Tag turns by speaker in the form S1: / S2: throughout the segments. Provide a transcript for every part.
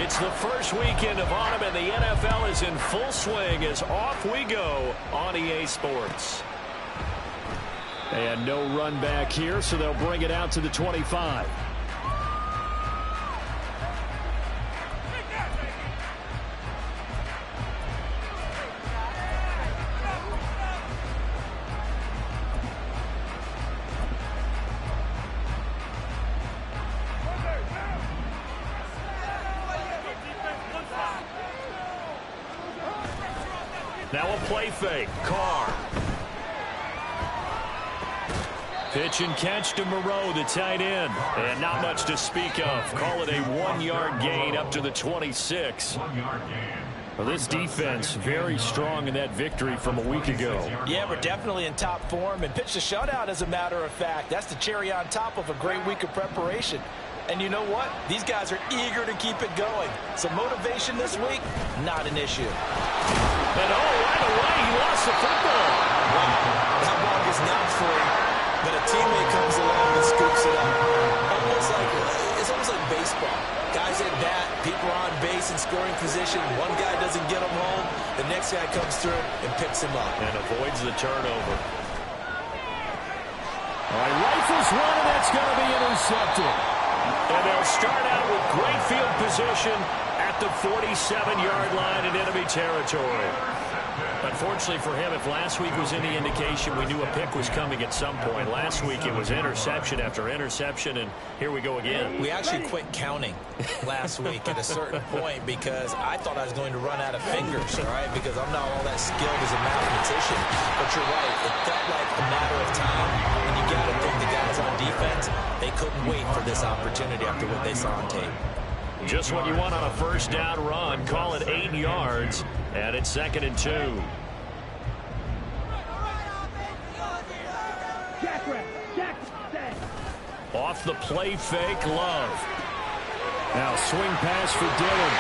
S1: It's the first weekend of autumn, and the NFL is in full swing as off we go on EA Sports. And no run back here, so they'll bring it out to the 25. Now a play fake. Carr. Pitch and catch to Moreau, the tight end. And not much to speak of. Call it a 1-yard gain up to the 26. Well, this defense very strong in that victory from a week ago.
S2: Yeah, we're definitely in top form and pitched a shutout, as a matter of fact. That's the cherry on top of a great week of preparation. And you know what? These guys are eager to keep it going. So motivation this week, not an issue.
S1: And right away, he lost the football.
S2: Wow, that ball gets knocked free, but a teammate comes along and scoops it up. It's almost like baseball. Guys at bat, people are on base in scoring position. One guy doesn't get him home. The next guy comes through and picks him up.
S1: And avoids the turnover. All right, rifles one, and that's going to be intercepted. And they'll start out with great field position at the 47-yard line in enemy territory. Unfortunately for him, if last week was any indication, we knew a pick was coming at some point. Last week it was interception after interception, and here we go again.
S2: We actually quit counting last week at a certain point because I thought I was going to run out of fingers, all right, because I'm not all that skilled as a mathematician. But you're right, it felt like a matter of time, and you got to think the guys on defense, they couldn't wait for this opportunity after what they saw on tape.
S1: Just what you want on a first down run. Call it 8 yards, and it's 2nd and 2. Off the play fake, Love. Now swing pass for Dillon.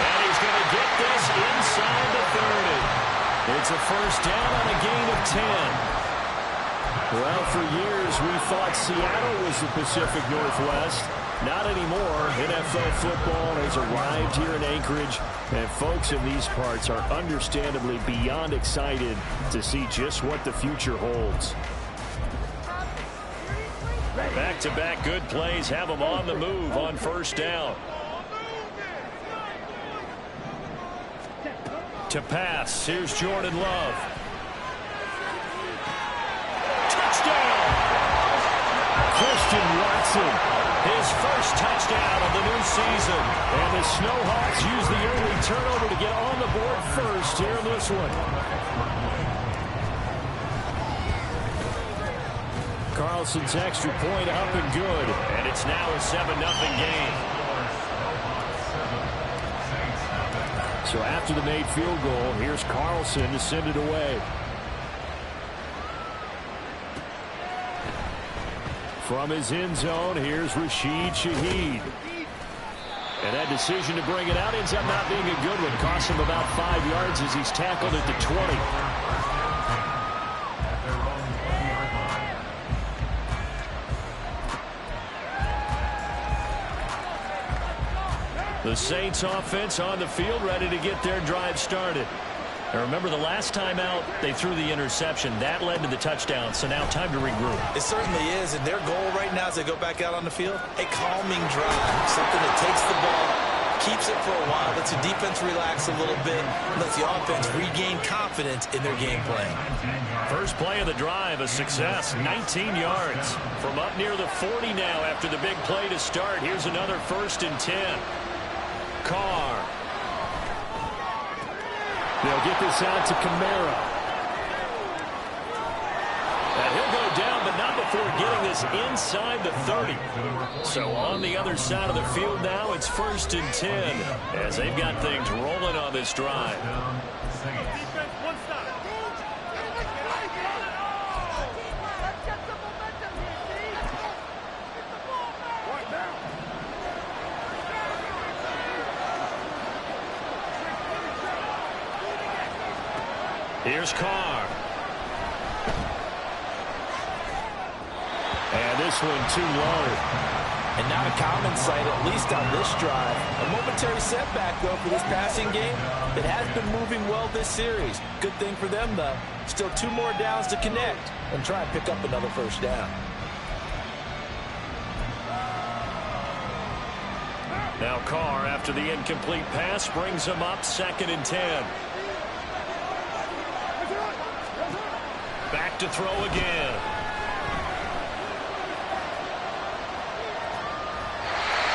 S1: And he's going to get this inside the 30. It's a first down on a gain of 10. Well, for years we thought Seattle was the Pacific Northwest. Not anymore. NFL football has arrived here in Anchorage, and folks in these parts are understandably beyond excited to see just what the future holds. Back-to-back good plays have them on the move on first down. To pass, here's Jordan Love. Touchdown! Christian Watson. His first touchdown of the new season. And the Snowhawks use the early turnover to get on the board first here in this one. Carlson's extra point up and good. And it's now a 7-0 game. So after the made field goal, here's Carlson to send it away. From his end zone, here's Rashid Shaheed. And that decision to bring it out ends up not being a good one. Costs him about 5 yards as he's tackled at the 20. The Saints offense on the field, ready to get their drive started. Now remember, the last time out, they threw the interception. That led to the touchdown, so now time to regroup.
S2: It certainly is, and their goal right now as they go back out on the field, a calming drive, something that takes the ball, keeps it for a while, lets the defense relax a little bit, lets the offense regain confidence in their game plan.
S1: First play of the drive, a success, 19 yards. From up near the 40 now after the big play to start. Here's another 1st and 10. Carr. They'll get this out to Kamara. And he'll go down, but not before getting this inside the 30. So on the other side of the field now, it's 1st and 10 as they've got things rolling on this drive. Here's Carr. And this one too low.
S2: And not a common sight, at least on this drive. A momentary setback, though, for this passing game. It has been moving well this series. Good thing for them, though. Still 2 more downs to connect and try and pick up another first down.
S1: Now Carr, after the incomplete pass, brings him up 2nd and 10. Back to throw again.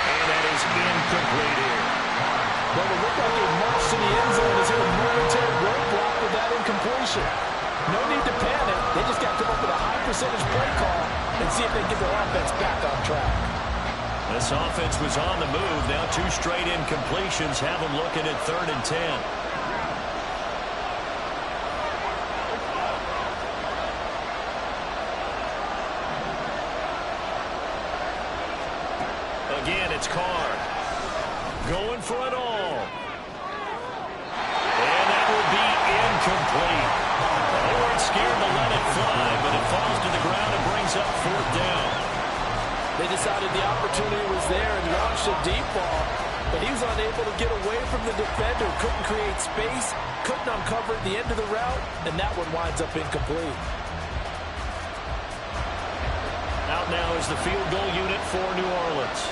S1: And that is incomplete here.
S2: Well, it looked like he marched to the end zone as a momentary roadblock with that incompletion. No need to panic. They just got to come up with a high percentage play call and see if they can get their offense back on track.
S1: This offense was on the move. Now 2 straight incompletions have them looking at 3rd and 10. Again, it's Carr. Going for it all. And that will be incomplete. They weren't scared to let it fly, but it falls to the ground and brings up 4th down.
S2: They decided the opportunity was there and launched a deep ball, but he was unable to get away from the defender, couldn't create space, couldn't uncover at the end of the route, and that one winds up incomplete.
S1: Out now is the field goal unit for New Orleans.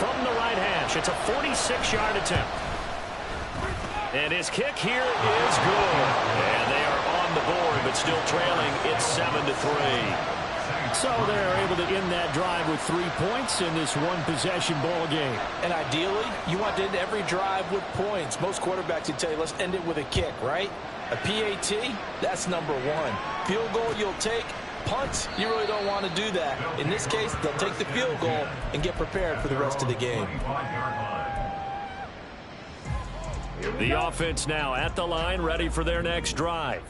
S1: From the right hash, it's a 46-yard attempt. And his kick here is good. And they are on the board, but still trailing. It's 7-3. So they're able to end that drive with 3 points in this one-possession ball game.
S2: And ideally, you want to end every drive with points. Most quarterbacks would tell you, let's end it with a kick, right? A PAT, that's number 1. Field goal you'll take. Punts, you really don't want to do that. In this case, they'll take the field goal and get prepared for the rest of the game.
S1: The offense now at the line, ready for their next drive.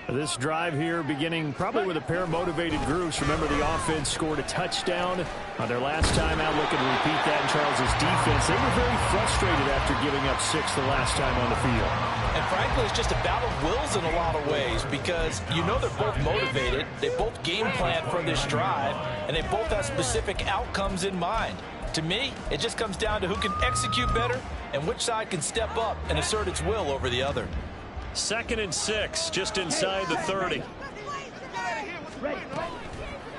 S1: This drive here beginning probably with a pair of motivated groups. Remember, the offense scored a touchdown on their last time out. Looking to repeat that in Charles's defense. They were very frustrated after giving up 6 the last time on the field.
S2: And frankly, it's just a battle of wills in a lot of ways because you know they're both motivated. They both game plan for this drive, and they both have specific outcomes in mind. To me, it just comes down to who can execute better and which side can step up and assert its will over the other.
S1: 2nd and 6, just inside the 30.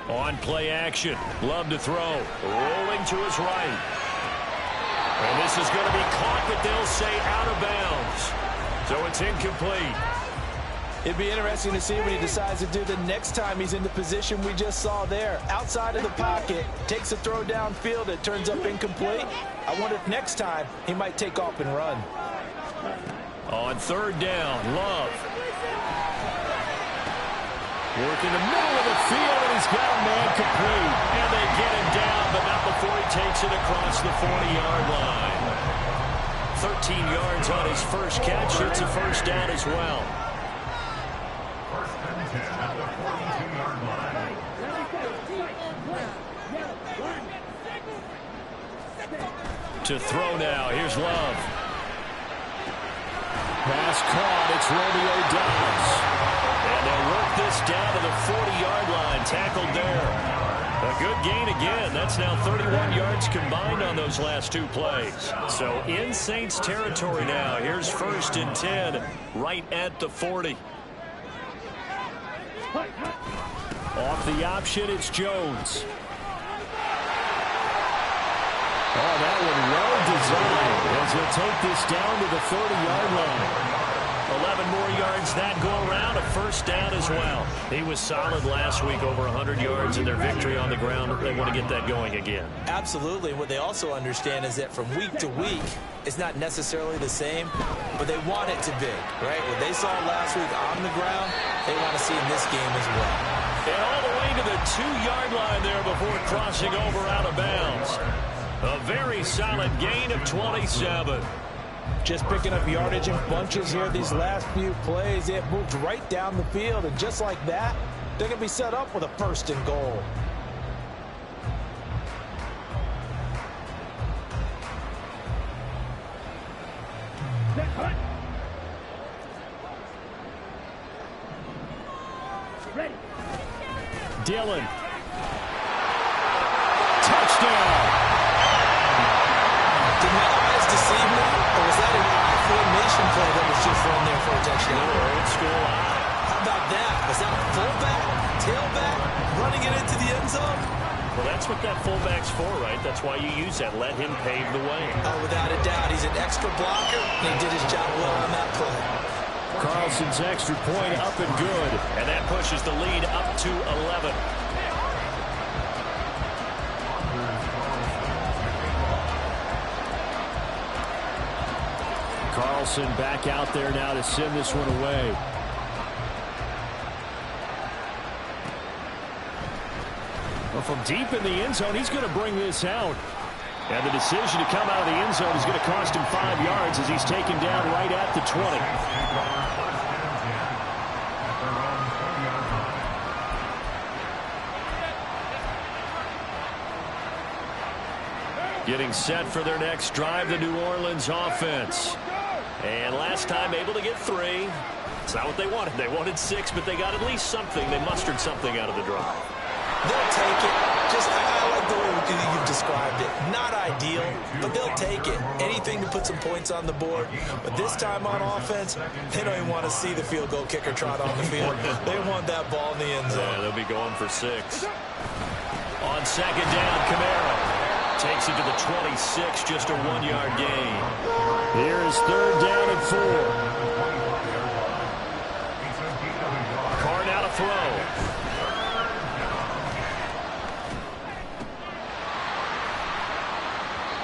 S1: On play action, Love to throw, rolling to his right. And this is going to be caught, but they'll say out of bounds. So it's incomplete.
S2: It'd be interesting to see what he decides to do the next time he's in the position we just saw there. Outside of the pocket, takes a throw downfield, it turns up incomplete. I wonder if next time he might take off and run.
S1: On 3rd down, Love. Working the middle of the field, and he's got a man complete. And they get him down, but not before he takes it across the 40-yard line. 13 yards on his first catch. It's a first down as well. To throw now, here's Love. Pass caught, it's Romeo Doubs. And they'll work this down to the 40-yard line, tackled there. A good gain again. That's now 31 yards combined on those last 2 plays. So in Saints territory now. Here's 1st and 10, right at the 40. Off the option, it's Jones. Oh, that one well designed as he'll take this down to the 30-yard line. 11 more yards that go around, a first down as well. He was solid last week, over 100 yards in their victory on the ground. They want to get that going again.
S2: Absolutely. What they also understand is that from week to week, it's not necessarily the same, but they want it to be, right? What they saw last week on the ground, they want to see in this game as well.
S1: And all the way to the 2-yard line there before crossing over out of bounds. A very solid gain of 27.
S2: Just picking up yardage in bunches here these last few plays. They have moved right down the field, and just like that, they're going to be set up with a 1st and goal.
S1: Dillon. Touchdown.
S2: option play that was just run there for a touchdown.
S1: Old school.
S2: How about that? Was that a fullback, tailback, running it into the end zone?
S1: Well, that's what that fullback's for, right? That's why you use that. Let him pave the way.
S2: Oh, without a doubt. He's an extra blocker, and he did his job well on that play.
S1: Carlson's extra point up and good. And that pushes the lead up to 11. Carlson back out there now to send this one away. Well, from deep in the end zone, he's going to bring this out. And the decision to come out of the end zone is going to cost him 5 yards as he's taken down right at the 20. Getting set for their next drive, the New Orleans offense. And last time able to get 3. It's not what they wanted. They wanted 6, but they got at least something. They mustered something out of the drive.
S2: They'll take it. Just, I like the way you've described it. Not ideal, but they'll take it. Anything to put some points on the board. But this time on offense, they don't even want to see the field goal kicker trot on the field. They want that ball in the end zone.
S1: Yeah, they'll be going for 6. On second down, Camaro takes it to the 26, just a 1-yard gain. Here is third down and 4. Carr now to throw.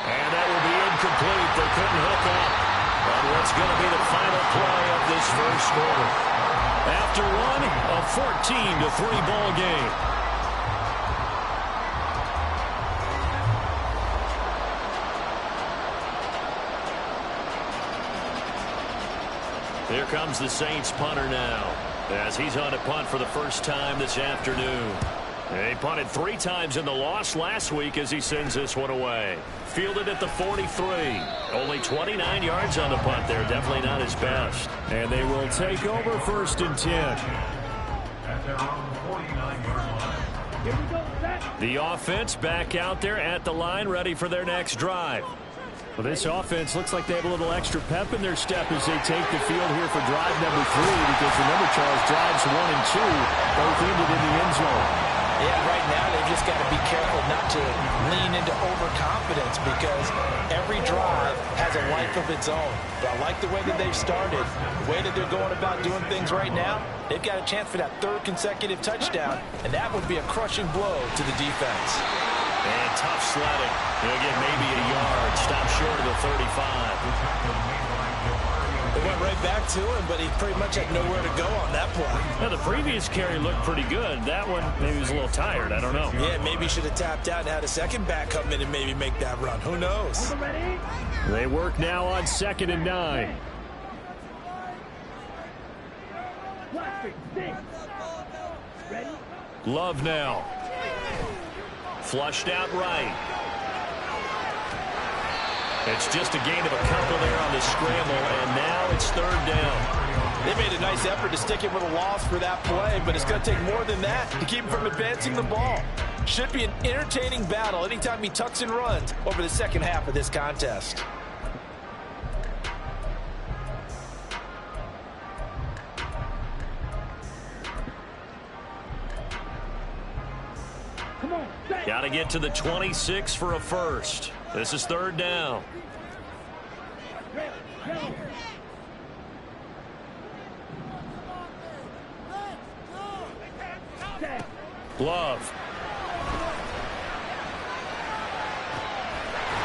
S1: And that will be incomplete. They couldn't hook up on what's going to be the final play of this first quarter. After one, a 14-3 ball game. Here comes the Saints punter now, as he's on to punt for the first time this afternoon. He punted 3 times in the loss last week as he sends this one away. Fielded at the 43. Only 29 yards on the punt there. Definitely not his best. And they will take over 1st and 10. The offense back out there at the line, ready for their next drive. Well, this offense looks like they have a little extra pep in their step as they take the field here for drive number 3, because remember, Charles, drives 1 and 2 both ended in the end zone.
S2: Yeah, right now they've just got to be careful not to lean into overconfidence, because every drive has a life of its own. But I like the way that they've started, the way that they're going about doing things right now. They've got a chance for that 3rd consecutive touchdown, and that would be a crushing blow to the defense.
S1: And tough sledding. He'll get maybe a yard. Stop short of the 35.
S2: They went right back to him, but he pretty much had nowhere to go on that play.
S1: Now, the previous carry looked pretty good. That one, maybe he was a little tired. I don't know.
S2: Yeah, maybe he should have tapped out and had a second back come in and maybe make that run. Who knows?
S1: They work now on 2nd and 9. Love now. Flushed out right. It's just a gain of a couple there on the scramble, and now it's 3rd down.
S2: They made a nice effort to stick him with a loss for that play, but it's going to take more than that to keep him from advancing the ball. Should be an entertaining battle anytime he tucks and runs over the second half of this contest.
S1: Got to get to the 26 for a first. This is 3rd down. Love.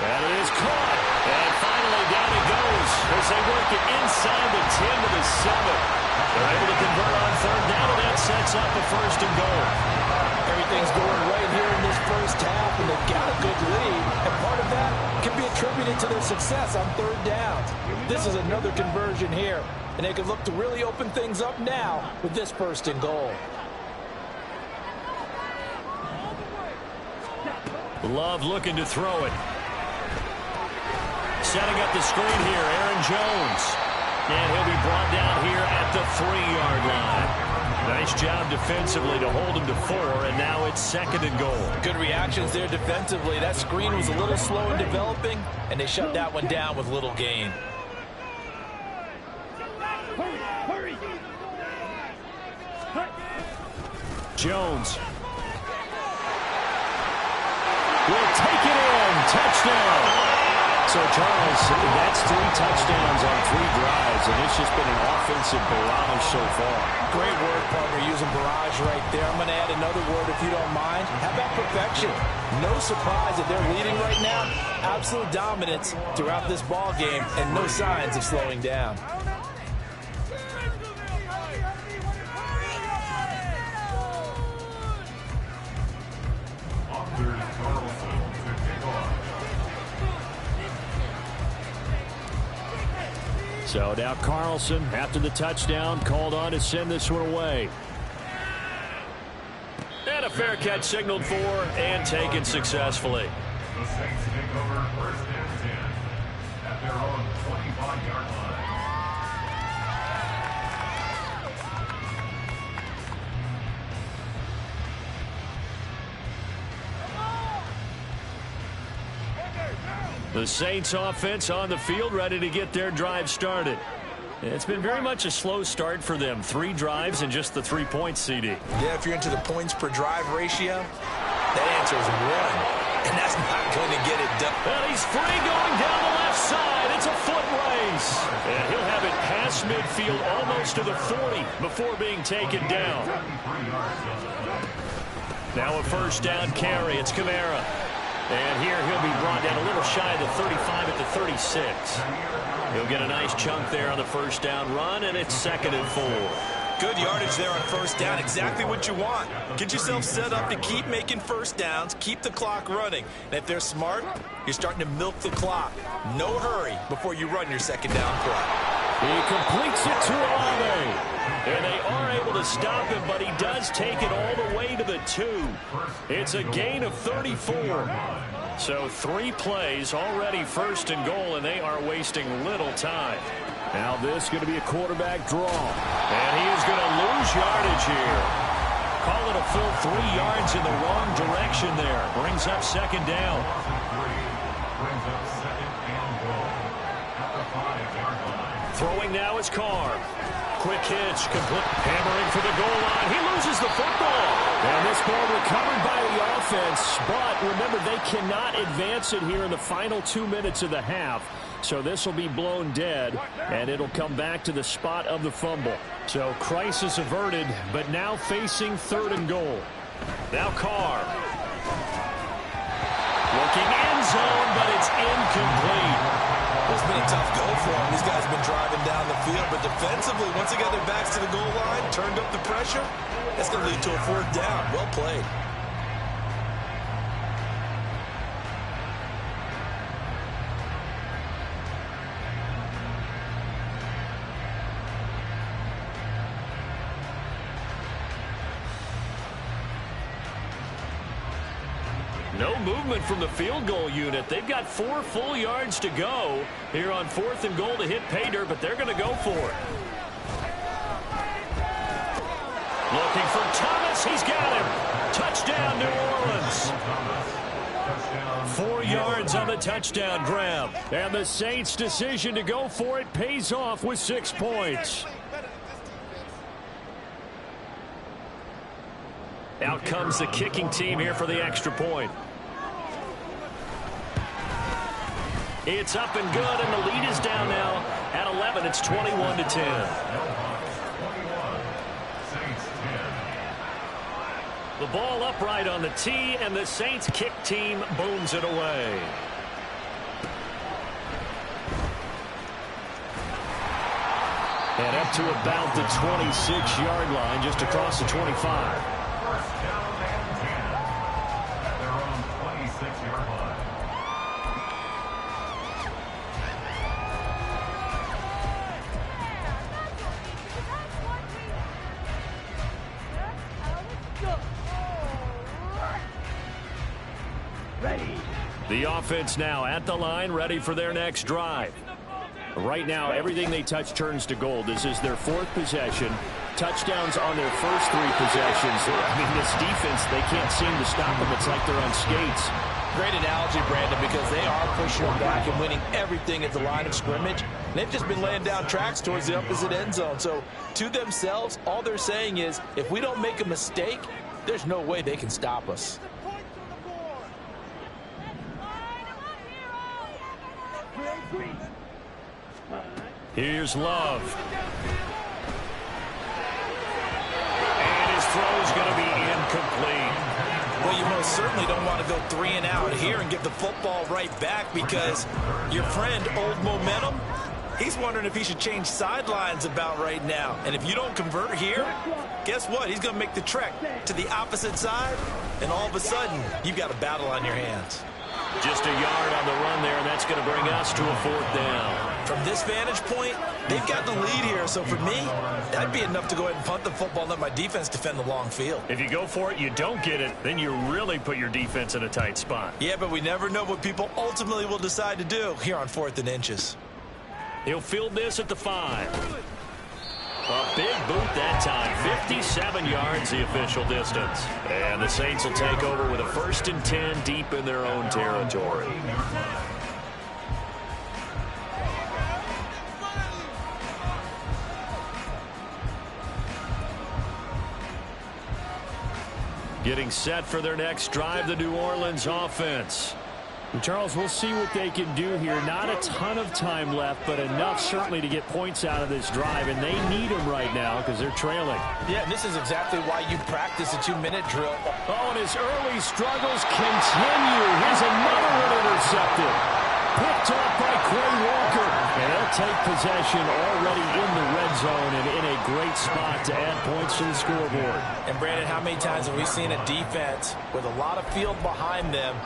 S1: And it is caught. And finally down it goes as they work it inside the 10 to the 7. They're able to convert on 3rd down, and that sets up a 1st and goal.
S2: Everything's going right here in this first half, and they've got a good lead. And part of that can be attributed to their success on 3rd down. This is another conversion here, and they can look to really open things up now with this 1st and goal.
S1: Love looking to throw it. Setting up the screen here, Aaron Jones. And he'll be brought down here at the 3-yard line. Nice job defensively to hold him to 4, and now it's 2nd and goal.
S2: Good reactions there defensively. That screen was a little slow in developing, and they shut that one down with little gain.
S1: Jones. Will take it in. Touchdown. So, Charles, that's 3 touchdowns on 3 drives, and it's just been an offensive barrage so far.
S2: Great word, partner, using barrage right there. I'm going to add another word if you don't mind. How about perfection? No surprise that they're leading right now. Absolute dominance throughout this ball game, and no signs of slowing down.
S1: So now Carlson, after the touchdown, called on to send this one away. And a fair catch signaled for and taken successfully.
S3: The Saints take over first and 10 at their own 25-yard line.
S1: The Saints offense on the field, ready to get their drive started. It's been very much a slow start for them. 3 drives and just the 3 points, CD.
S2: Yeah, if you're into the points per drive ratio, that answer is 1. And that's not going to get it done.
S1: And he's free going down the left side. It's a foot race. And he'll have it past midfield almost to the 40 before being taken down. Now a first down carry. It's Kamara. And here he'll be brought down a little shy of the 35 at the 36. He'll get a nice chunk there on the first down run, and it's 2nd and 4.
S2: Good yardage there on first down. Exactly what you want. Get yourself set up to keep making first downs, keep the clock running. And if they're smart, you're starting to milk the clock. No hurry before you run your second down play.
S1: He completes it to Olave. And they are able to stop him, but he does take it all the way to the 2. It's a gain of 34. So 3 plays, already 1st and goal, and they are wasting little time. Now this is going to be a quarterback draw. And he is going to lose yardage here. Call it a full 3 yards in the wrong direction there. Brings up 2nd down. Throwing now is Carr. Quick hitch, complete, hammering for the goal line. He loses the football. And this ball recovered by the offense, but remember, they cannot advance it here in the final 2 minutes of the half. So this will be blown dead, and it'll come back to the spot of the fumble. So crisis averted, but now facing 3rd and goal. Now Carr. Looking end zone, but it's incomplete.
S2: It's been a tough go for them. These guys have been driving down the field, but defensively, once they got their backs to the goal line, turned up the pressure, that's going to lead to a 4th down. Well played.
S1: No movement from the field goal unit. They've got 4 full yards to go here on 4th and goal to hit pay dirt, but they're going to go for it. Looking for Thomas. He's got him. Touchdown, New Orleans. 4 yards on the touchdown grab. And the Saints' decision to go for it pays off with 6 points. Out comes the kicking team here for the extra point. It's up and good, and the lead is down now at 11. It's 21-10. The ball upright on the tee, and the Saints kick team booms it away. And up to about the 26-yard line, just across the 25. The offense now at the line, ready for their next drive. Right now, everything they touch turns to gold. This is their 4th possession. Touchdowns on their first 3 possessions. I mean, this defense, they can't seem to stop them. It's like they're on skates.
S2: Great analogy, Brandon, because they are pushing them back and winning everything at the line of scrimmage. They've just been laying down tracks towards the opposite end zone. So to themselves, all they're saying is, if we don't make a mistake, There's no way they can stop us.
S1: Here's Love. And his throw's going to be incomplete.
S2: Well, you most certainly don't want to go 3 and out here and give the football right back, because your friend, Old Momentum, he's wondering if he should change sidelines about right now. And if you don't convert here, guess what? He's going to make the trek to the opposite side, and all of a sudden, you've got a battle on your hands.
S1: Just a yard on the run there, and that's going to bring us to a 4th down.
S2: From this vantage point, they've got the lead here. So for me, that'd be enough to go ahead and punt the football and let my defense defend the long field.
S1: If you go for it, you don't get it, then you really put your defense in a tight spot.
S2: Yeah, but we never know what people ultimately will decide to do here on 4th and inches.
S1: He'll field this at the 5. A big boot that time. 57 yards the official distance. And the Saints will take over with a 1st and 10 deep in their own territory. Getting set for their next drive, the New Orleans offense.
S4: And Charles, we'll see what they can do here. Not a ton of time left, but enough certainly to get points out of this drive, and they need them right now because they're trailing.
S2: Yeah, and this is exactly why you practice a 2-minute drill.
S4: Oh, and his early struggles continue. Here's another one intercepted. Picked off by Quay Walker. And they'll take possession already in the red zone and in a great spot to add points to the scoreboard.
S2: And Brandon, how many times have we seen a defense with a lot of field behind them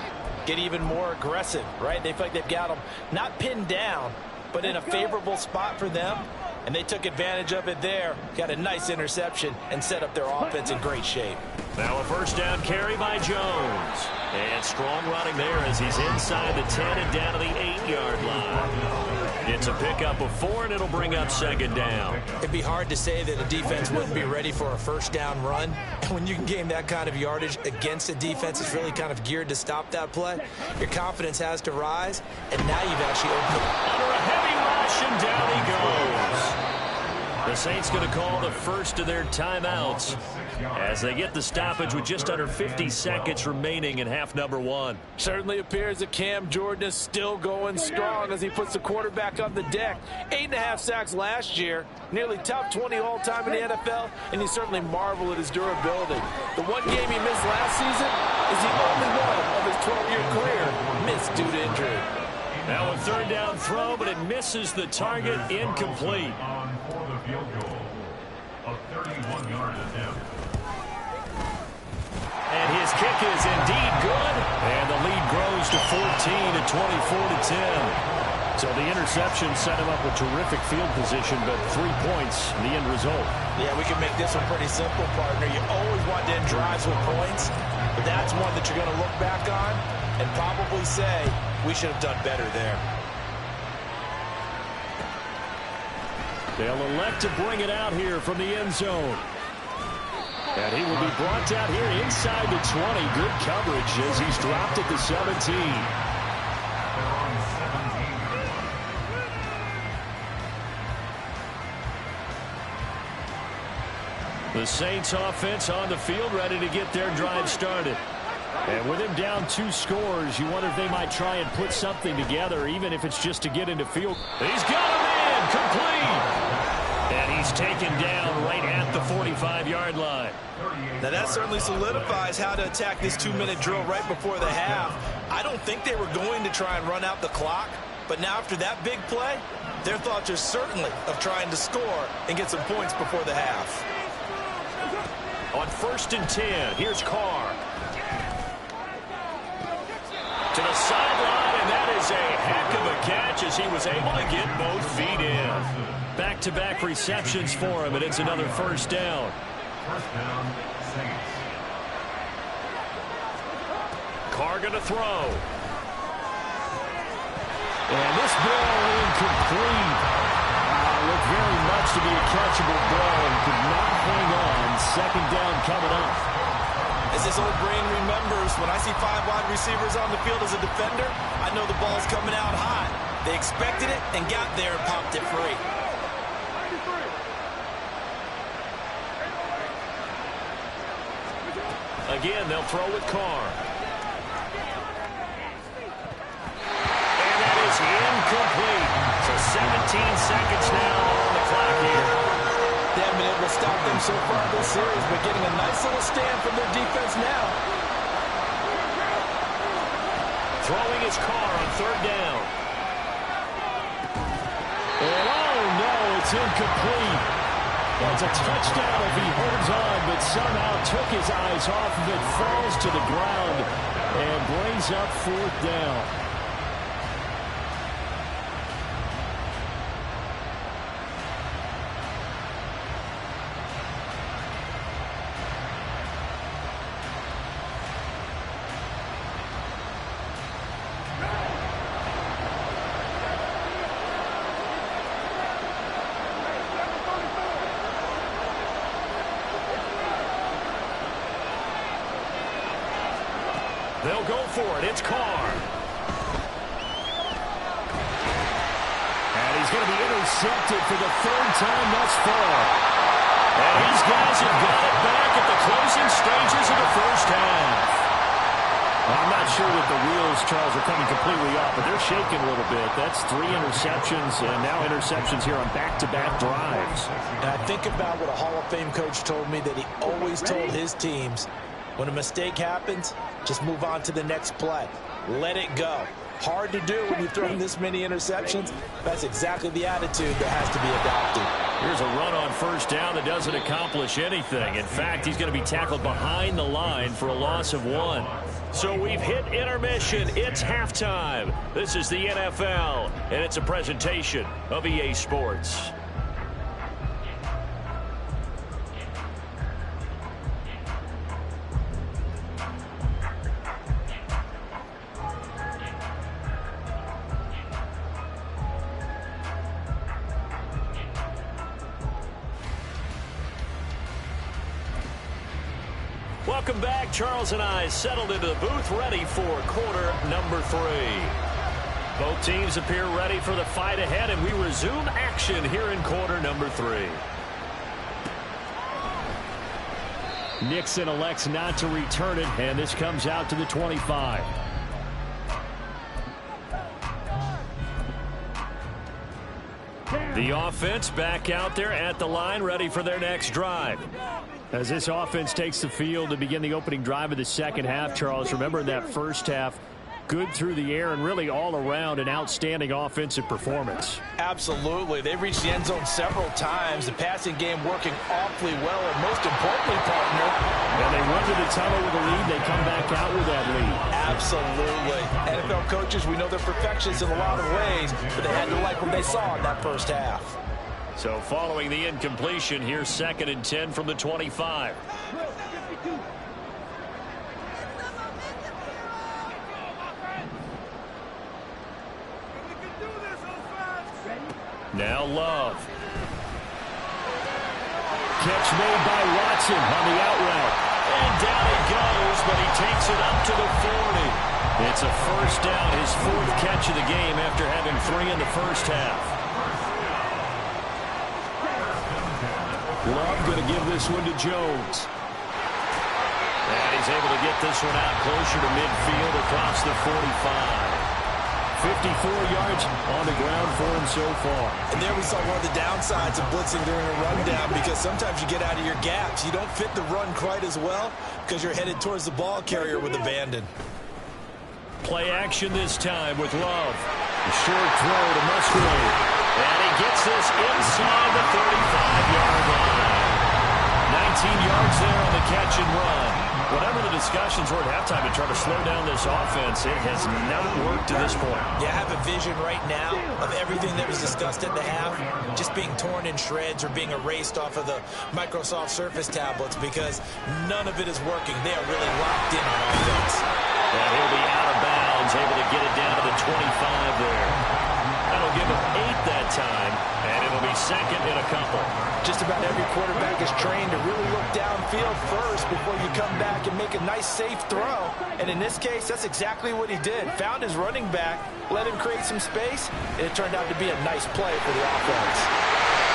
S2: get even more aggressive, right? They feel like they've got them not pinned down, but in a favorable spot for them, and they took advantage of it there, got a nice interception, and set up their offense in great shape.
S1: Now a 1st down carry by Jones. And strong running there as he's inside the 10 and down to the 8-yard line. It's a pickup of 4, and it'll bring up 2nd down.
S2: It'd be hard to say that a defense wouldn't be ready for a 1st down run. And when you can gain that kind of yardage against a defense that's really kind of geared to stop that play, your confidence has to rise, and now you've actually opened up.
S1: Under a heavy rush, and down he goes. The Saints going to call the first of their timeouts as they get the stoppage with just under 50 seconds remaining in half number 1.
S2: Certainly appears that Cam Jordan is still going strong as he puts the quarterback on the deck. 8.5 sacks last year, nearly top 20 all-time in the NFL, and you certainly marvel at his durability. The one game he missed last season is the only one of his 12-year career missed due to injury.
S1: Now a 3rd down throw, but it misses the target, incomplete.
S3: On for the field goal. A 31-yard attempt.
S1: And his kick is indeed good. And the lead grows to 14 at 24-10. So the interception set him up with terrific field position, but 3 points, the end result.
S2: Yeah, we can make this one pretty simple, partner. You always want to end drives with points, but that's one that you're going to look back on and probably say, we should have done better there.
S4: They'll elect to bring it out here from the end zone. And he will be brought down here inside the 20. Good coverage as he's dropped at the 17.
S1: The Saints offense on the field, ready to get their drive started.
S4: And with him down 2 scores, you wonder if they might try and put something together, even if it's just to get into field.
S1: He's got a man, complete. And he's taken down right at the 45-yard line.
S2: Now that certainly solidifies how to attack this 2-minute drill right before the half. I don't think they were going to try and run out the clock, but now after that big play, their thoughts are certainly of trying to score and get some points before the half.
S1: On 1st and 10, here's Carr. To the sideline, and that is a heck of a catch as he was able to get both feet in. Back-to-back receptions for him, and it's another 1st down.
S3: 1st down, Saints.
S1: Carr going to throw.
S4: And this ball incomplete. Looked very much to be a catchable ball and could not hang on. 2nd down coming up.
S2: As this old brain remembers, when I see 5 wide receivers on the field as a defender, I know the ball's coming out hot. They expected it and got there and popped it free.
S1: Again, they'll throw with Carr. And that is incomplete. So 17 seconds now on the clock here.
S2: They haven't been able to stop them so far this series, but getting a nice little stand from their defense now.
S1: Throwing his Carr on third down. And oh no, it's incomplete. Well, it's a touchdown if he holds on, but somehow took his eyes off of it, falls to the ground, and brings up fourth down. They'll go for it. It's Carr. And he's going to be intercepted for the third time thus far. And these guys have got it back at the closing stages of the first half. I'm not sure that the wheels, Charles, are coming completely off, but they're shaking a little bit. That's 3 interceptions, and now interceptions here on back-to-back drives.
S2: And I think about what a Hall of Fame coach told me that he always told his teams, when a mistake happens, just move on to the next play. Let it go. Hard to do when you're throwing this many interceptions. That's exactly the attitude that has to be adopted.
S1: Here's a run on first down that doesn't accomplish anything. In fact, he's going to be tackled behind the line for a loss of 1. So we've hit intermission. It's halftime. This is the NFL, and it's a presentation of EA Sports. Welcome back. Charles and I settled into the booth, ready for quarter number 3. Both teams appear ready for the fight ahead, and we resume action here in quarter number 3. Nixon elects not to return it, and this comes out to the 25. The offense back out there at the line, ready for their next drive. As this offense takes the field to begin the opening drive of the second half, Charles, remember in that first half, good through the air and really all around an outstanding offensive performance.
S2: Absolutely. They reached the end zone several times. The passing game working awfully well, and most importantly, partner,
S1: and they run to the tunnel with a lead. They come back out with that lead.
S2: Absolutely. NFL coaches, we know they're perfectionists in a lot of ways, but they had to like what they saw in that first half.
S1: So following the incompletion, here's 2nd and 10 from the 25. Now Love. Catch made by Watson on the out route. And down he goes, but he takes it up to the 40. It's a first down, his 4th catch of the game after having 3 in the first half. Love going to give this one to Jones. And he's able to get this one out closer to midfield across the 45. 54 yards on the ground for him so far.
S2: And there we saw one of the downsides of blitzing during a rundown, because sometimes you get out of your gaps. You don't fit the run quite as well because you're headed towards the ball carrier with abandon.
S1: Play action this time with Love. A short throw to Musgrave. And he gets this inside the 35-yard line. 19 yards there on the catch and run. Whatever the discussions were at halftime to try to slow down this offense, it has not worked to this point.
S2: Yeah, I have a vision right now of everything that was discussed at the half just being torn in shreds or being erased off of the Microsoft Surface tablets, because none of it is working. They are really locked in on offense.
S1: And he'll be out of bounds, able to get it down to the 25 there. That'll give him 8 that time, and it'll be 2nd and a couple.
S2: Just about every quarterback is trained to really look downfield first before you come back and make a nice, safe throw. And in this case, that's exactly what he did. Found his running back, let him create some space, and it turned out to be a nice play for the offense.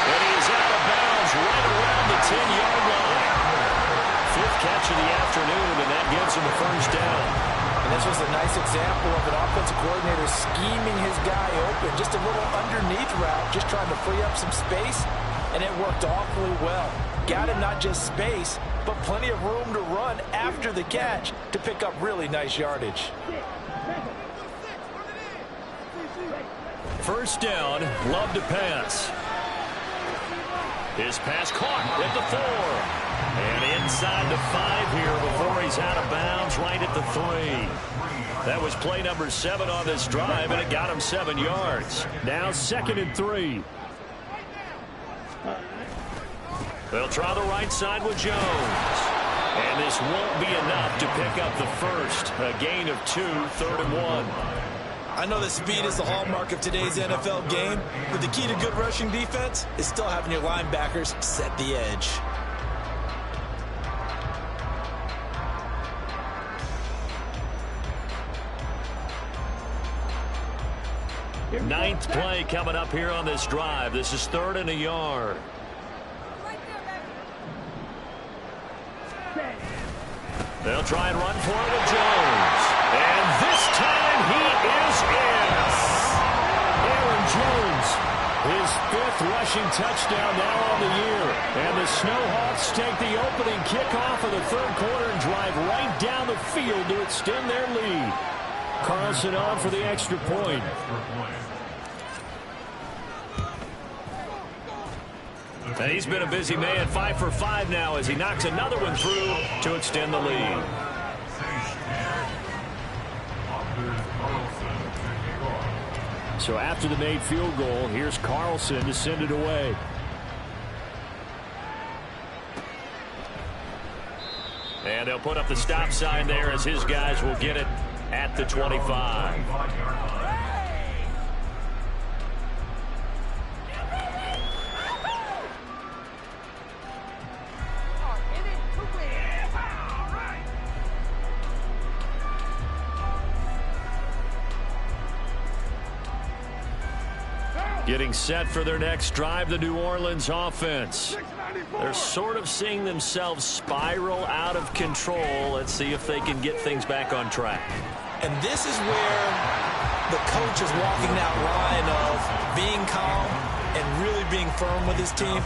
S1: And he is out of bounds right around the 10-yard line. 5th catch of the afternoon.
S2: This was a nice example of an offensive coordinator scheming his guy open. Just a little underneath route, just trying to free up some space, and it worked awfully well. Got him not just space, but plenty of room to run after the catch to pick up really nice yardage.
S1: First down, Love to pass. His pass caught at the 4. And inside the 5 here before he's out of bounds, right at the 3. That was play number 7 on this drive, and it got him 7 yards. Now 2nd and 3. They'll try the right side with Jones. And this won't be enough to pick up the first. A gain of 2, 3rd and 1.
S2: I know that speed is the hallmark of today's NFL game, but the key to good rushing defense is still having your linebackers set the edge.
S1: Ninth play coming up here on this drive. This is 3rd and a yard. They'll try and run for it with Jones. And this time he is in.
S4: Aaron Jones, his 5th rushing touchdown now on the year. And the Snowhawks take the opening kickoff of the 3rd quarter and drive right down the field to extend their lead. Carlson on for the extra point.
S1: And he's been a busy man, 5 for 5 now as he knocks another one through to extend the lead.
S4: So after the made field goal, here's Carlson to send it away.
S1: And they'll put up the stop sign there as his guys will get it at the 25. Getting set for their next drive, the New Orleans offense. They're sort of seeing themselves spiral out of control. Let's see if they can get things back on track.
S2: And this is where the coach is walking that line of being calm and really being firm with his team.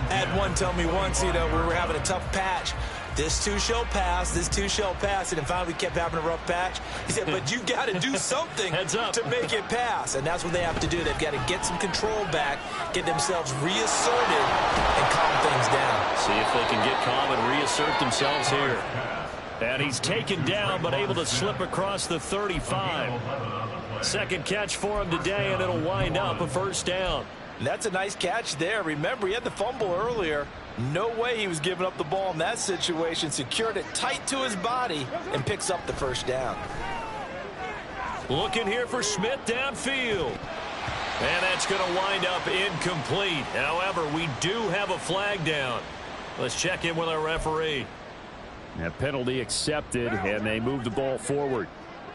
S2: I had one tell me once, we were having a tough patch. This too shall pass, this too shall pass. And finally we kept having a rough patch. He said, but you got to do something to make it pass. And that's what they have to do. They've got to get some control back, get themselves reasserted, and calm things down.
S1: See if they can get calm and reassert themselves here. And he's taken down, but able to slip across the 35. Second catch for him today, and it'll wind up a first down.
S2: That's a nice catch there. Remember, he had the fumble earlier. No way he was giving up the ball in that situation. Secured it tight to his body and picks up the first down.
S1: Looking here for Smith downfield. And that's going to wind up incomplete. However, we do have a flag down. Let's check in with our referee.
S4: That penalty accepted, and they move the ball forward.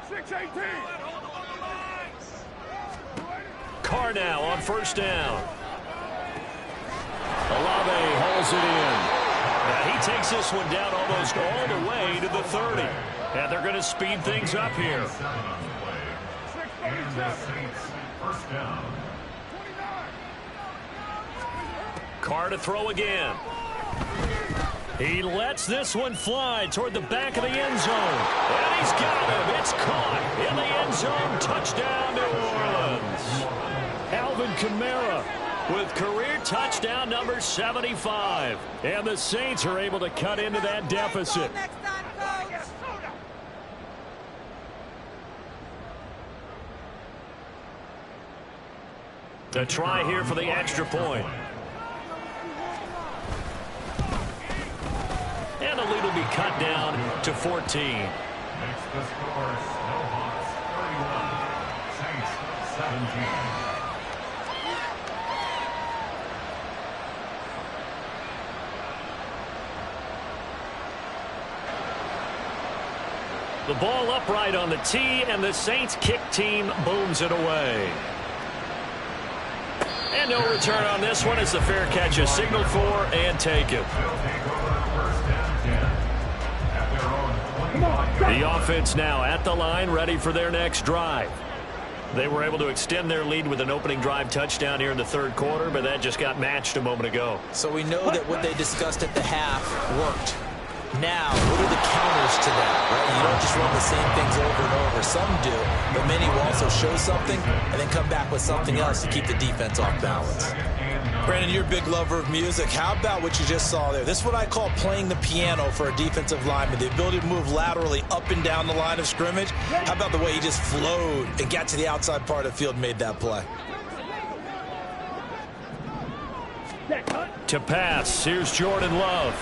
S3: 6-18.
S1: Carr now on first down. Olave hauls it in. Now he takes this one down almost all the way to the 30. And they're going to speed things up here. Carr to throw again. He lets this one fly toward the back of the end zone. And he's got him. It's caught in the end zone. Touchdown, New Orleans.
S4: Alvin Kamara
S1: with career touchdown number 75.
S4: And the Saints are able to cut into that deficit.
S1: The try here for the extra point. And the lead will be cut down to 14.
S3: Makes the score Snowhawks 31, Saints 17.
S1: The ball upright on the tee, and the Saints kick team booms it away. And no return on this one as the fair catch is signaled for and taken.
S3: They'll take over first and 10 at their own 25-yard
S1: The offense now at the line, ready for their next drive. They were able to extend their lead with an opening drive touchdown here in the third quarter, but that just got matched a moment ago.
S2: So we know that what they discussed at the half worked. Now, what are the counters to that, right? You don't just run the same things over and over. Some do, but many will also show something and then come back with something else to keep the defense off balance. Brandon, you're a big lover of music. How about what you just saw there? This is what I call playing the piano for a defensive lineman, the ability to move laterally up and down the line of scrimmage. How about the way he just flowed and got to the outside part of the field and made that play?
S1: To pass, here's Jordan Love.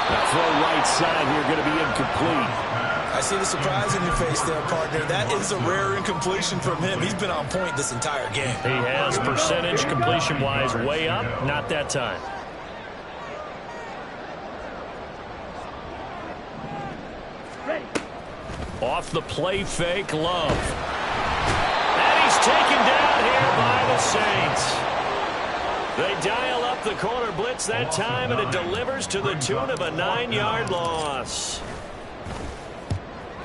S1: The throw right side here going to be incomplete.
S2: I see the surprise in your face there, partner. That is a rare incompletion from him. He's been on point this entire game.
S1: He has percentage completion-wise way up. Not that time. Off the play fake, Love. And he's taken down here by the Saints. They dial up the corner blitz that time, and it delivers to the tune of a 9-yard loss.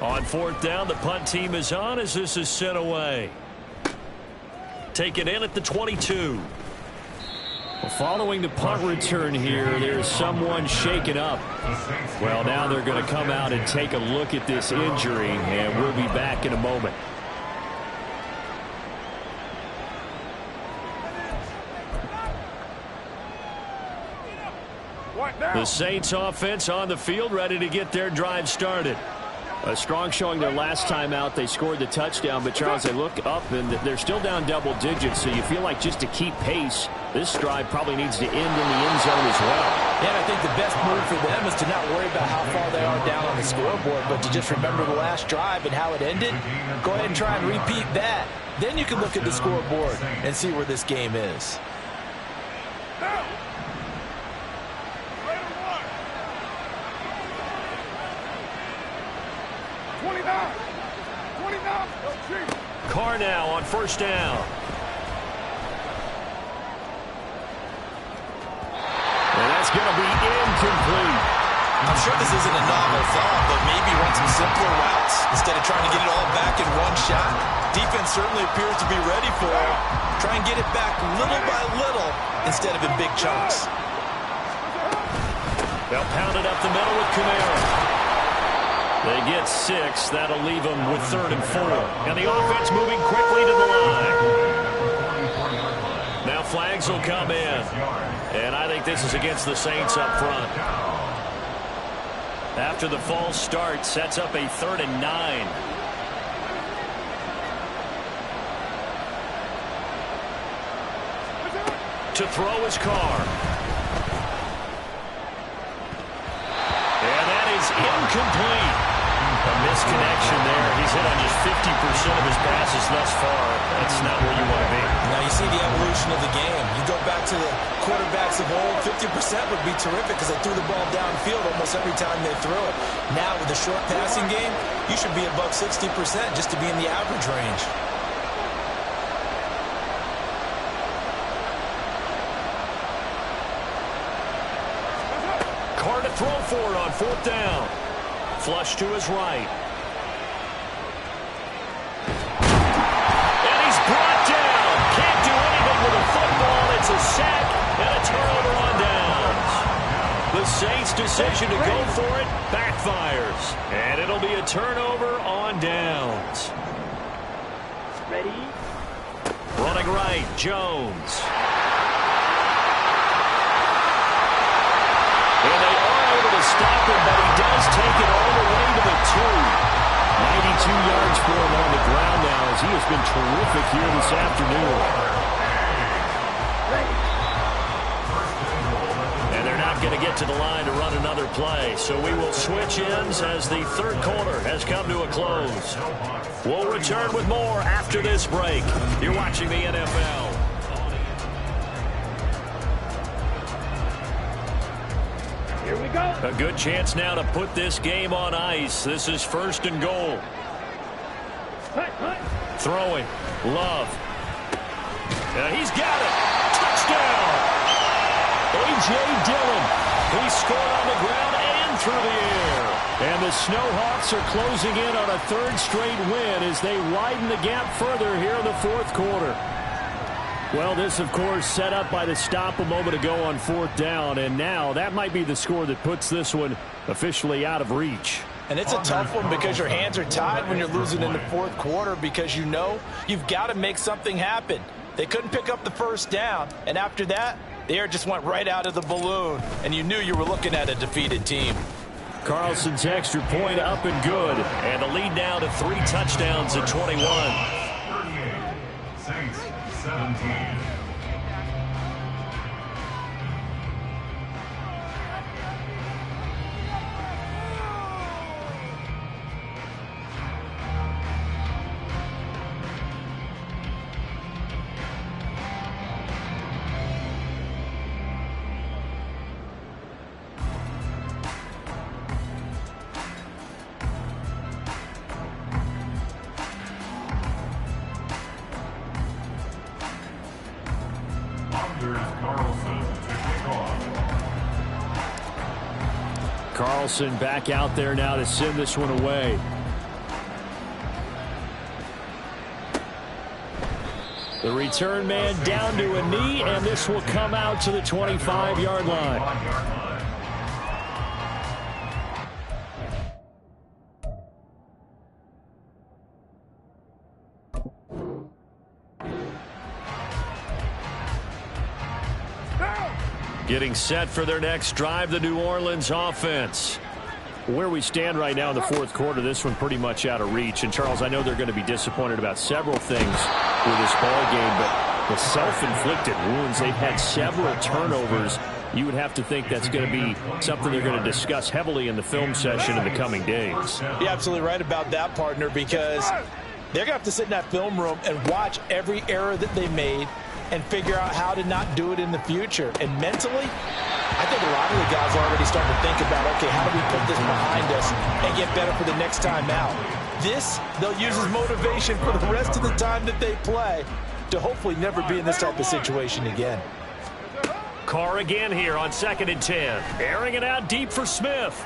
S1: On fourth down, the punt team is on as this is sent away. Taken in at the 22. Well, following the punt return here, there's someone shaken up. Well, now they're going to come out and take a look at this injury, and we'll be back in a moment. The Saints offense on the field, ready to get their drive started. A strong showing their last time out. They scored the touchdown, but Charles, they look up and they're still down double digits, so you feel like just to keep pace, this drive probably needs to end in the end zone as well.
S2: And I think the best move for them is to not worry about how far they are down on the scoreboard, but to just remember the last drive and how it ended. Go ahead and try and repeat that. Then you can look at the scoreboard and see where this game is.
S1: Carr now on first down. And that's going to be incomplete.
S2: I'm sure this isn't a novel thought, but maybe run some simpler routes instead of trying to get it all back in one shot. Defense certainly appears to be ready for it. Try and get it back little by little instead of in big chunks.
S1: They'll pound it up the middle with Kamara. They get 6. That'll leave them with 3rd and 4. And the offense moving quickly to the line. Now flags will come in. And I think this is against the Saints up front. After the false start, sets up a 3rd and 9. To throw his Carr. And that is incomplete. A misconnection there. He's hit on just 50% of his passes thus far. That's not where you want to be.
S2: Now you see the evolution of the game. You go back to the quarterbacks of old, 50% would be terrific because they threw the ball downfield almost every time they threw it. Now with the short passing game, you should be above 60% just to be in the average range.
S1: Carr to throw for it on fourth down. Flush to his right. And he's brought down. Can't do anything with a football. It's a sack and a turnover on downs. The Saints' decision to go for it backfires. And it'll be a turnover on downs.
S5: Ready?
S1: Running right, Jones. And they are able to stop him, but he does take it all the way to the 2. 92 yards for him on the ground now as he has been terrific here this afternoon. And they're not going to get to the line to run another play, so we will switch ends as the third quarter has come to a close. We'll return with more after this break. You're watching the NFL.
S5: Here we go.
S1: A good chance now to put this game on ice. This is 1st and goal. Throwing. Love. He's got it. Touchdown. A.J. Dillon. He scored on the ground and through the air.
S4: And the Snowhawks are closing in on a third straight win as they widen the gap further here in the fourth quarter. Well, this, of course, set up by the stop a moment ago on fourth down, and now that might be the score that puts this one officially out of reach.
S2: And it's a tough one because your hands are tied when you're losing in the fourth quarter because you know you've got to make something happen. They couldn't pick up the first down, and after that, the air just went right out of the balloon, and you knew you were looking at a defeated team.
S4: Carlson's extra point up and good, and the lead now to 3 touchdowns at 21.
S3: 38, Saints 17.
S4: Carlson back out there now to send this one away. The return man down to a knee, and this will come out to the 25-yard line. Getting set for their next drive, the New Orleans offense. Where we stand right now in the fourth quarter, this one pretty much out of reach. And, Charles, I know they're going to be disappointed about several things with this ball game, but the self-inflicted wounds, they've had several turnovers. You would have to think that's going to be something they're going to discuss heavily in the film session in the coming days.
S2: You're absolutely right about that, partner, because they're going to have to sit in that film room and watch every error that they made and figure out how to not do it in the future. And mentally, I think a lot of the guys are already starting to think about, okay, how do we put this behind us and get better for the next time out? This, they'll use as motivation for the rest of the time that they play to hopefully never be in this type of situation again.
S4: Carr again here on 2nd and 10. Airing it out deep for Smith.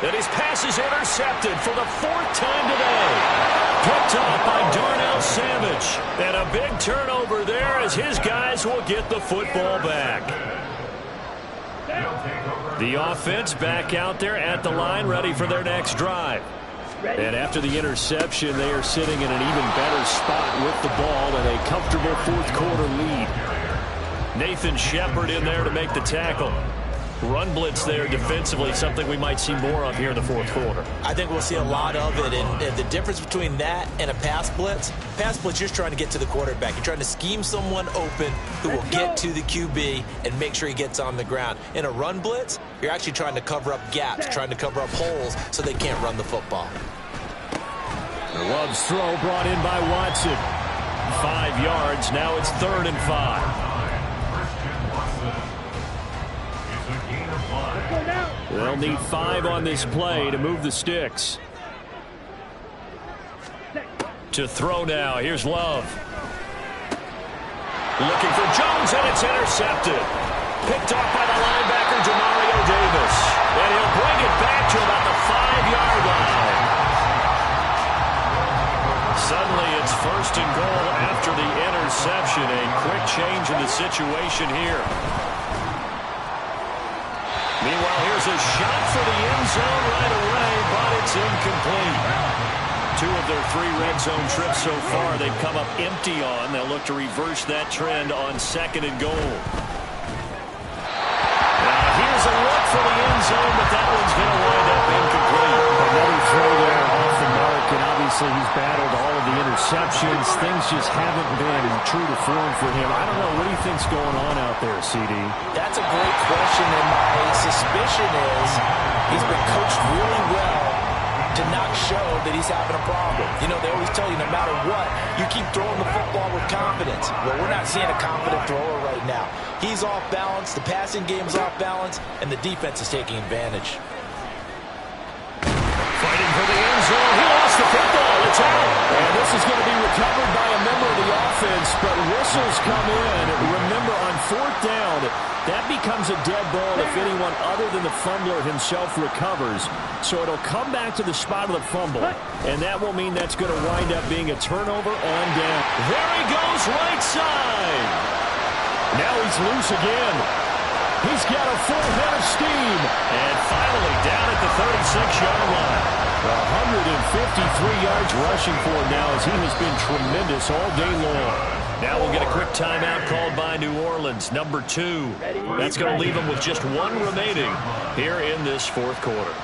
S4: And his pass is intercepted for the 4th time today. Picked off by Darnell Savage. And a big turnover there as his guys will get the football back. The offense back out there at the line, ready for their next drive. And after the interception, they are sitting in an even better spot with the ball and a comfortable fourth quarter lead. Nathan Shepard in there to make the tackle. Run blitz there defensively, something we might see more of here in the fourth quarter.
S2: I think we'll see a lot of it, and the difference between that and a pass blitz, you're just trying to get to the quarterback. You're trying to scheme someone open who will get to the QB and make sure he gets on the ground. In a run blitz, you're actually trying to cover up gaps, trying to cover up holes so they can't run the football.
S4: Love's throw brought in by Watson. 5 yards, now it's 3rd and 5. They'll need 5 on this play to move the sticks. To throw now. Here's Love. Looking for Jones, and it's intercepted. Picked off by the linebacker, Demario Davis. And he'll bring it back to about the 5-yard line. Suddenly it's 1st and goal after the interception. A quick change in the situation here. Meanwhile, here's a shot for the end zone right away, but it's incomplete. 2 of their 3 red zone trips so far they've come up empty on. They'll look to reverse that trend on 2nd and goal. Now here's a look for the end zone, but that one's going to wind up incomplete. Another throw there off the mark, and obviously he's battled all of the interceptions. Things just haven't been true to form for him. I don't know. What do you think's going on out there, CD?
S2: That's a great question, and my suspicion is he's been coached really well to not show that he's having a problem. You know, they always tell you no matter what, you keep throwing the football with confidence. Well, we're not seeing a confident thrower right now. He's off balance, the passing game's off balance, and the defense is taking advantage.
S4: Fighting for the end zone. He lost the football.
S1: it's out.
S4: And this is going to be recovered by a member of the offense, but whistles come in. Remember, on fourth down, that becomes a dead ball if anyone other than the fumbler himself recovers. So it'll come back to the spot of the fumble, and that will mean that's going to wind up being a turnover on down.
S1: There he goes, right side.
S4: Now he's loose again. He's got a full head of steam.
S1: And finally down at the 36-yard line.
S4: 153 yards rushing for him now, as he has been tremendous all day long.
S1: Now we'll get a quick timeout called by New Orleans, number 2. That's going to leave them with just one remaining here in this fourth quarter.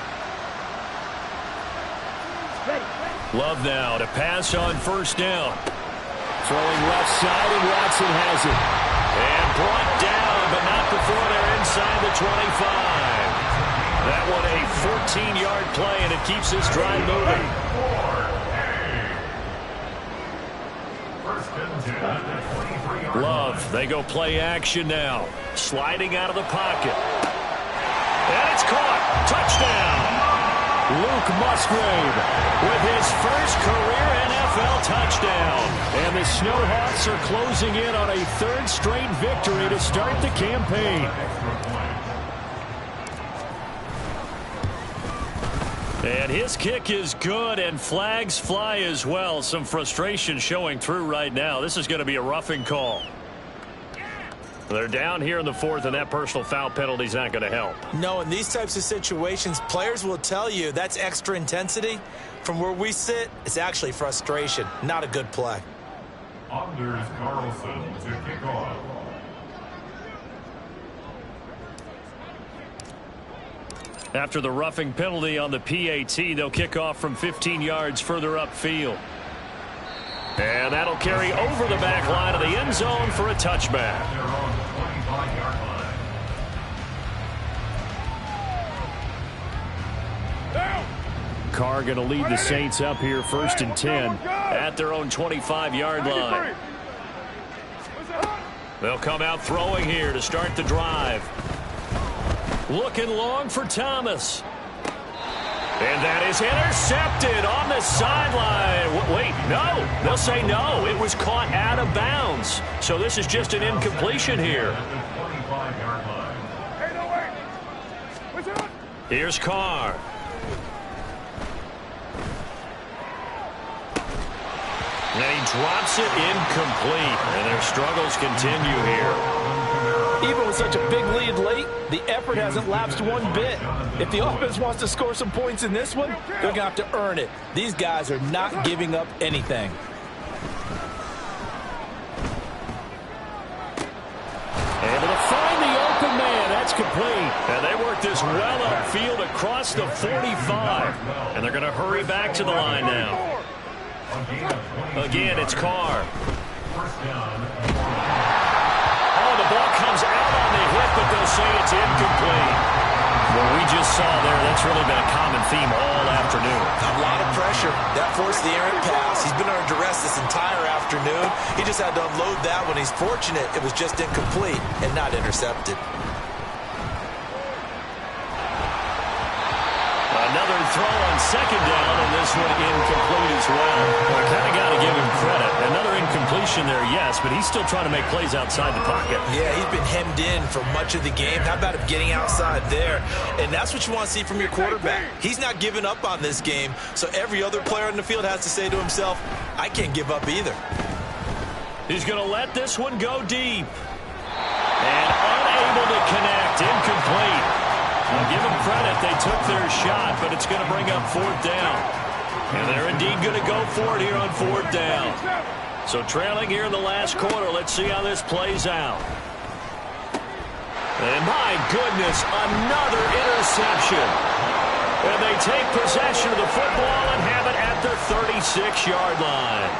S1: Love now to pass on first down.
S4: Throwing left side, and Watson has it.
S1: And brought down, but not before they're inside the 25. That one a 14-yard play, and it keeps this drive moving. Love, they go play action now. Sliding out of the pocket. And it's caught. Touchdown.
S4: Luke Musgrave
S1: With his first career NFL touchdown.
S4: and the Snowhawks are closing in on a third straight victory to start the campaign.
S1: And his kick is good, and flags fly as well. Some frustration showing through right now. This is going to be a roughing call. They're down here in the fourth, and that personal foul penalty is not going to help.
S2: No, in these types of situations, players will tell you that's extra intensity. From where we sit, it's actually frustration. Not a good play.
S3: Anders Carlson to kick off.
S1: After the roughing penalty on the PAT, they'll kick off from 15 yards further upfield. And that'll carry over the back line of the end zone for a touchback.
S3: They're on the 25-yard line.
S4: Carr going to lead the Saints up here first and 10
S1: At their own 25-yard line. They'll come out throwing here to start the drive. Looking long for Thomas. And that is intercepted on the sideline. Wait, no. They'll say no. It was caught out of bounds. So this is just an incompletion here. Here's Carr. And he drops it incomplete. And their struggles continue here.
S6: Even with such a big lead late, the effort hasn't lapsed one bit. If the offense wants to score some points in this one, they're going to have to earn it. These guys are not giving up anything.
S4: Able to find the open man. That's complete.
S1: And they work this well upfield across the 45. And they're going to hurry back to the line now. Again, it's Carr. Oh, the ball comes out on the hit, but they'll say it's incomplete. What we just saw there, that's really been a common theme all afternoon.
S2: A lot of pressure. That forced the errant pass. He's been under duress this entire afternoon. He just had to unload that one. He's fortunate it was just incomplete and not intercepted.
S1: Another throw on second down, and this one incomplete as well. I kind of got to give him credit. Another incompletion there, yes, but he's still trying to make plays outside the pocket.
S2: Yeah, he's been hemmed in for much of the game. How about him getting outside there? And that's what you want to see from your quarterback. He's not giving up on this game, so every other player on the field has to say to himself, I can't give up either.
S1: He's going to let this one go deep. And unable to connect. Incomplete. I'll give them credit. They took their shot, but it's going to bring up fourth down. And they're indeed going to go for it here on fourth down. So trailing here in the last quarter. Let's see how this plays out. And my goodness, another interception. And they take possession of the football and have it at their 36-yard line.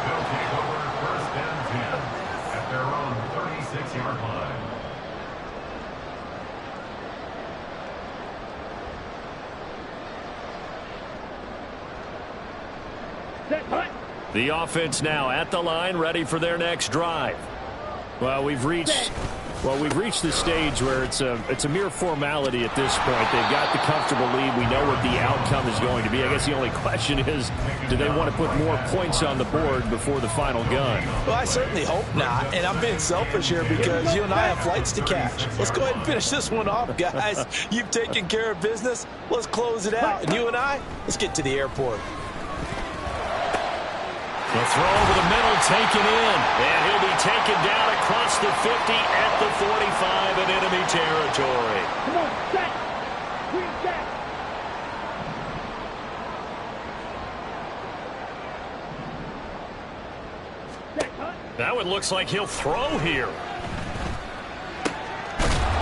S3: They'll take over first and 10 at their own 36-yard line.
S1: The offense now at the line, ready for their next drive.
S4: Well, we've reached Well, we've reached the stage where it's a mere formality at this point. They've got the comfortable lead. We know what the outcome is going to be. I guess the only question is, do they want to put more points on the board before the final gun?
S6: Well, I certainly hope not, and I'm being selfish here because you and I have flights to catch. Let's go ahead and finish this one off, guys. You've taken care of business. Let's close it out. And you and I, let's get to the airport.
S1: The throw over the middle taken in, and he'll be taken down across the 50 at the 45 in enemy territory.
S5: Come on, set. Green set. Set, huh?
S1: Now it looks like he'll throw here.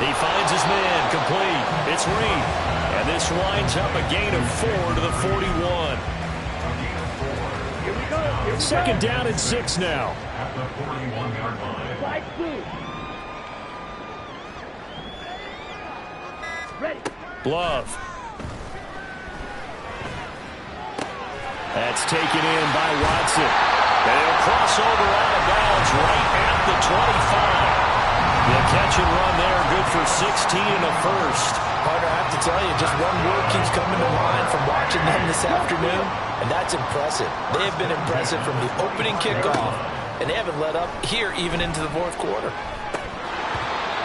S1: He finds his man, complete. It's Reed, and this winds up a gain of 4 to the 41.
S5: Here we go. Here we
S4: Second
S5: go.
S4: down and 6 now.
S3: At the 41-yard line.
S5: Flag blue. Ready.
S1: Love. That's taken in by Watson. And he'll cross over out of bounds right at the 25. The catch and run there, good for 16 and a first.
S6: Partner, I have to tell you, just one word keeps coming to mind from watching them this afternoon, and that's impressive. They have been impressive from the opening kickoff, and they haven't let up here even into the fourth quarter.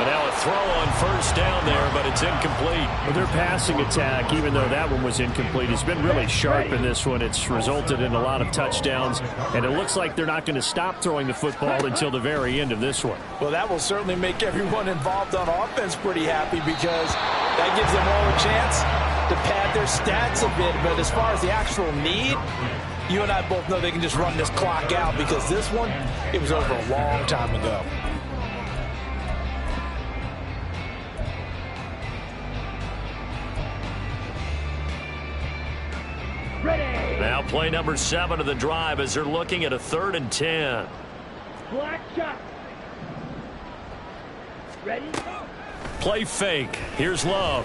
S1: And now a throw on first down there, but it's incomplete.
S4: Well, their passing attack, even though that one was incomplete, has been really sharp in this one. It's resulted in a lot of touchdowns, and it looks like they're not going to stop throwing the football until the very end of this one.
S6: Well, that will certainly make everyone involved on offense pretty happy because that gives them all a chance to pad their stats a bit. But as far as the actual need, you and I both know they can just run this clock out because this one, it was over a long time ago.
S5: Ready.
S1: Now play number 7 of the drive as they're looking at a 3rd and 10.
S5: Black shot. Ready.
S1: Play fake. Here's Love.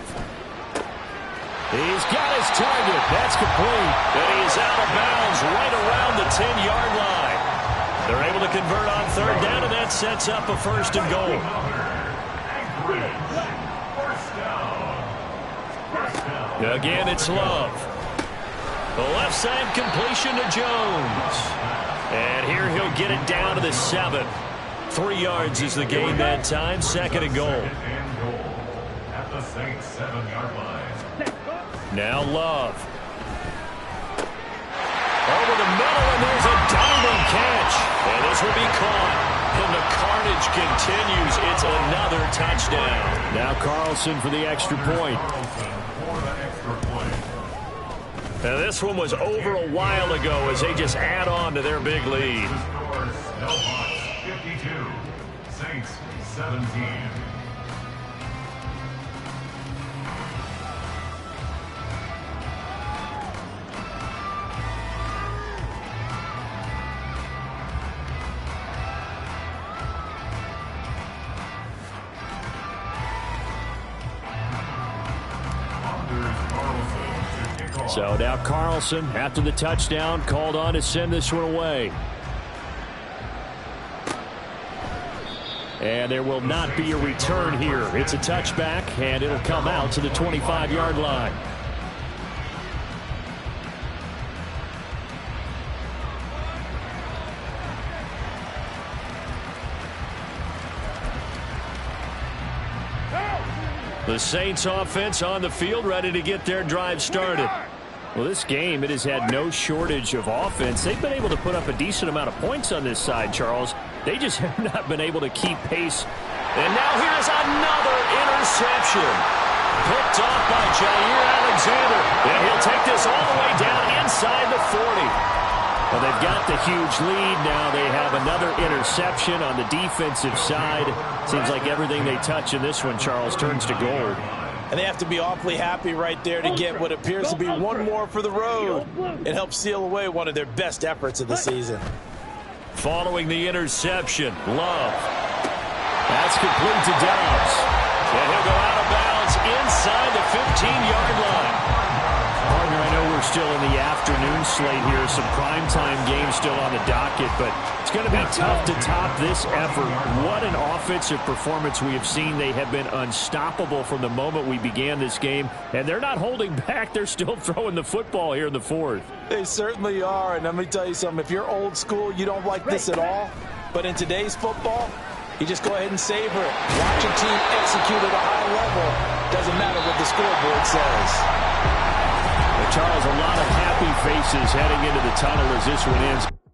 S1: He's got his target. That's complete. And he is out of bounds right around the 10-yard line. They're able to convert on 3rd down, and that sets up a 1st and goal. Again, it's Love. The left side completion to Jones. And here he'll get it down to the 7. 3 yards is the gain that time. 2nd and goal.
S3: At the Saints 7-yard line.
S1: Now Love. Over the middle, and there's a diving catch. And this will be caught. And the carnage continues. It's another touchdown.
S4: Now Carlson for the extra point.
S3: For the extra point.
S1: Now this one was over a while ago as they just add on to their big lead.
S3: The score, Snellbox 52, Saints 17.
S4: So now Carlson, after the touchdown, called on to send this one away. And there will not be a return here. It's a touchback, and it'll come out to the 25-yard line.
S1: The Saints offense on the field, ready to get their drive started.
S4: Well, this game, it has had no shortage of offense. They've been able to put up a decent amount of points on this side, Charles. They just have not been able to keep pace.
S1: And now here's another interception. Picked off by Jair Alexander. And he'll take this all the way down inside the 40.
S4: Well, they've got the huge lead. Now they have another interception on the defensive side. Seems like everything they touch in this one, Charles, turns to gold.
S6: And they have to be awfully happy right there to get what appears to be one more for the road and help seal away one of their best efforts of the season.
S1: Following the interception, Love.
S4: That's complete to Dobbs.
S1: And he'll go out of bounds inside the 15-yard line.
S4: Partner, I know we're still in the afternoon slate here. Some primetime games still on the docket, but it's going to be tough to top this effort. What an offensive performance we have seen. They have been unstoppable from the moment we began this game, and they're not holding back. They're still throwing the football here in the fourth.
S6: They certainly are, and let me tell you something. If you're old school, you don't like this at all, but in today's football, you just go ahead and savor it. Watch your team execute at a high level. Doesn't matter what the scoreboard says.
S4: Well, Charles, a lot of happy faces heading into the tunnel as this one ends.